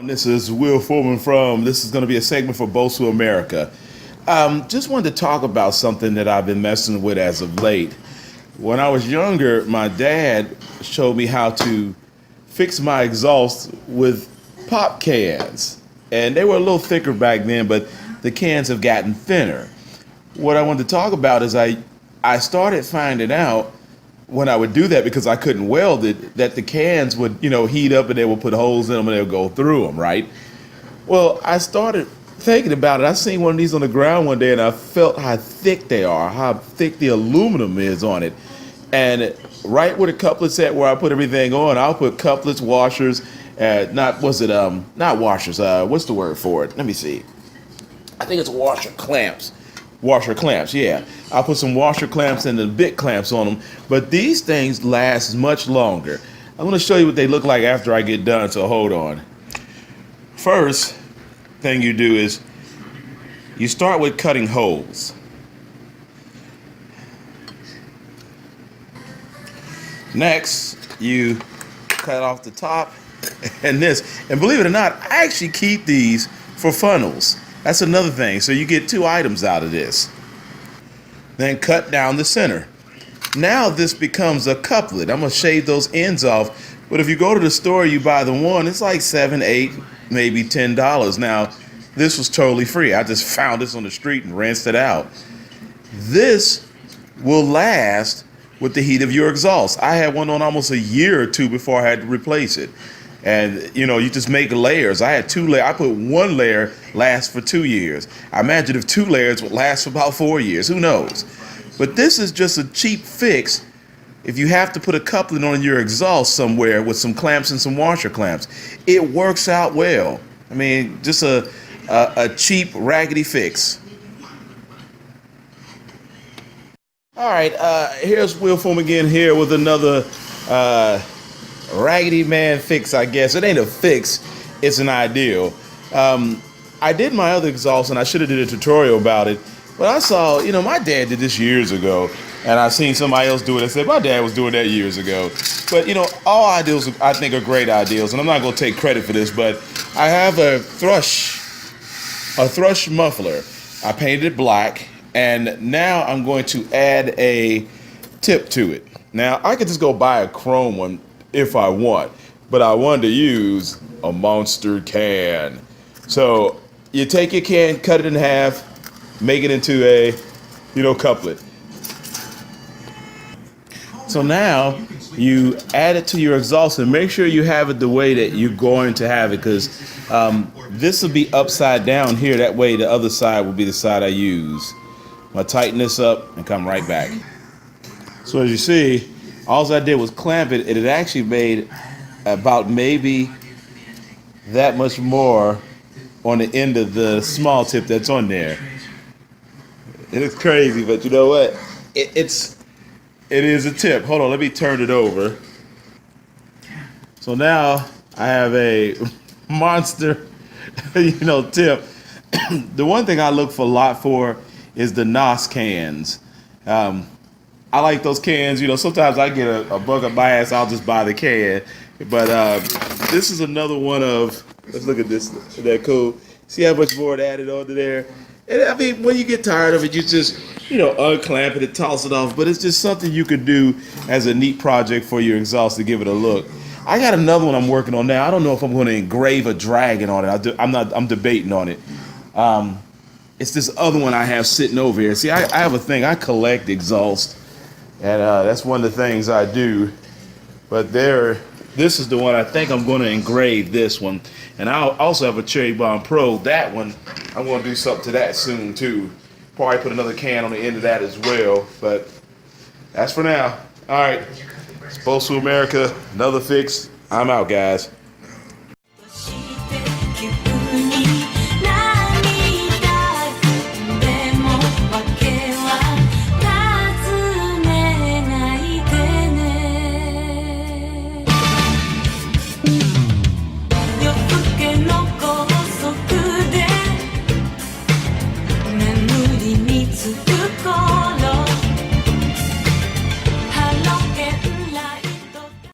This is Will Foreman this is going to be a segment for Bosu America. Just wanted to talk about something that I've been messing with as of late. When I was younger, my dad showed me how to fix my exhaust with pop cans. And they were a little thicker back then, but the cans have gotten thinner. What I wanted to talk about is I started finding out when I would do that, because I couldn't weld it, that the cans would, heat up and they would put holes in them and they would go through them, right? Well, I started thinking about it. I seen one of these on the ground one day and I felt how thick they are, how thick the aluminum is on it. And right where the couplets at, where I put everything on, I'll put couplets, washers, not washers, what's the word for it? Let me see. I think it's washer clamps. Washer clamps, yeah. I'll put some washer clamps and the bit clamps on them. But these things last much longer. I'm going to show you what they look like after I get done, so hold on. First thing you do is you start with cutting holes. Next, you cut off the top and this. And believe it or not, I actually keep these for funnels. That's another thing. So you get two items out of this. Then cut down the center. Now this becomes a couplet. I'm going to shave those ends off. But if you go to the store, you buy the one, it's like $7, $8, maybe $10. Now, this was totally free. I just found this on the street and rinsed it out. This will last with the heat of your exhaust. I had one on almost a year or two before I had to replace it. And, you just make layers. I had 2 layers. I put 1 layer last for 2 years. I imagine if 2 layers would last for about 4 years. Who knows? But this is just a cheap fix if you have to put a coupling on your exhaust somewhere with some clamps and some washer clamps. It works out well. I mean, just a cheap, raggedy fix. All right, here's Will Foreman again here with another raggedy man fix, I guess. It ain't a fix, it's an ideal. I did my other exhaust and I should have did a tutorial about it, but I saw, my dad did this years ago, and I seen somebody else do it. I said, my dad was doing that years ago. But, all ideals I think are great ideals, and I'm not going to take credit for this, but I have a thrush muffler. I painted it black, and now I'm going to add a tip to it. Now, I could just go buy a chrome one if I want, but I wanted to use a monster can. So you take your can, cut it in half, make it into a, couplet. So now you add it to your exhaust and make sure you have it the way that you're going to have it, because this will be upside down here. That way the other side will be the side I use. I'll tighten this up and come right back. So as you see, all I did was clamp it. It had actually made about maybe that much more on the end of the small tip that's on there. It is crazy, but you know what? It is a tip. Hold on, let me turn it over. So now I have a monster, tip. The one thing I look for a lot for is the NOS cans. I like those cans. Sometimes I get a bug up my ass, I'll just buy the can. But this is another one of, let's look at this. Isn't that cool? See how much more it added onto there? And I mean, when you get tired of it, you just, unclamp it and toss it off. But it's just something you could do as a neat project for your exhaust to give it a look. I got another one I'm working on now. I don't know if I'm going to engrave a dragon on it. I'm debating on it. It's this other one I have sitting over here. See, I have a thing. I collect exhaust. And that's one of the things I do. But this is the one I think I'm going to engrave, this one. And I'll also have a Cherry Bomb Pro. That one, I'm going to do something to that soon too. Probably put another can on the end of that as well. But that's for now. All right. It's Bosu America. Another fix. I'm out, guys.